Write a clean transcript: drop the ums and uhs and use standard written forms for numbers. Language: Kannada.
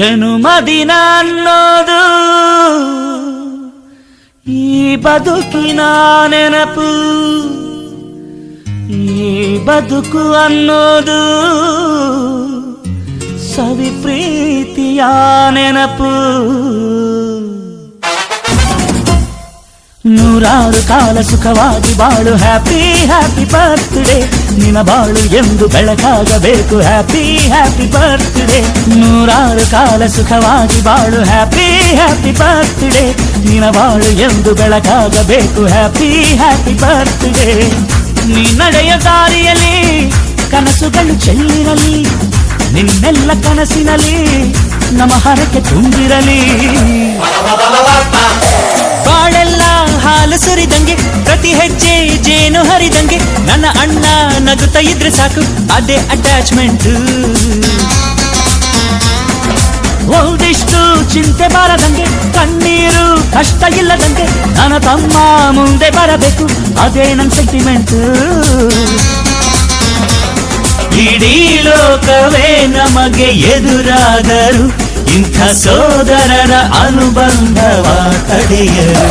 ಜನುಮದಿನ ಅನ್ನೋದು ಈ ಬದುಕಿನ ನೆನಪು, ಈ ಬದುಕು ಅನ್ನೋದು ಸವಿ ಪ್ರೀತಿಯ ನೆನಪು. ನೂರಾರು ಕಾಲ ಸುಖವಾಗಿ ಬಾಳು, ಹ್ಯಾಪಿ ಹ್ಯಾಪಿ ಬರ್ತ್ಡೇ. ನಿನ್ನ ಬಾಳು ಎಂದು ಬೆಳಕಾಗಬೇಕು, ಹ್ಯಾಪಿ ಹ್ಯಾಪಿ ಬರ್ತ್ಡೇ. ನೂರಾರು ಕಾಲ ಸುಖವಾಗಿ ಬಾಳು, ಹ್ಯಾಪಿ ಹ್ಯಾಪಿ ಬರ್ತ್ಡೇ. ನಿನ್ನ ಬಾಳು ಎಂದು ಬೆಳಕಾಗಬೇಕು, ಹ್ಯಾಪಿ ಹ್ಯಾಪಿ ಬರ್ತ್ಡೇ. ನೀ ನಡೆಯ ದಾರಿಯಲ್ಲಿ ಕನಸುಗಳು ಚೆಲ್ಲಿರಲಿ, ನಿನ್ನೆಲ್ಲ ಕನಸಿನಲ್ಲಿ ನಮ್ಮ ಹರಕೆ ತುಂಬಿರಲಿ. ಬಾಳೆಲ್ಲ ಹಾಲು ಸುರಿದಂಗೆ, ಪ್ರತಿ ಹೆಜ್ಜೆ ಜೇನು ಹರಿದಂಗೆ, ನನ್ನ ಅಣ್ಣ ನಗುತ್ತಾ ಇದ್ರೆ ಸಾಕು, ಅದೇ ಅಟ್ಯಾಚ್ಮೆಂಟ್. ಒಂದಿಷ್ಟು ಚಿಂತೆ ಬಾರದಂಗೆ, ಕಣ್ಣೀರು ಕಷ್ಟ ಇಲ್ಲದಂಗೆ, ನನ್ನ ತಮ್ಮ ಮುಂದೆ ಬರಬೇಕು, ಅದೇ ನನ್ನ ಸೆಂಟಿಮೆಂಟ್. ಇಡೀ ಲೋಕವೇ ನಮಗೆ ಎದುರಾದರು, ಇಂಥ ಸೋದರರ ಅನುಬಂಧವ ತಡೆಯರು.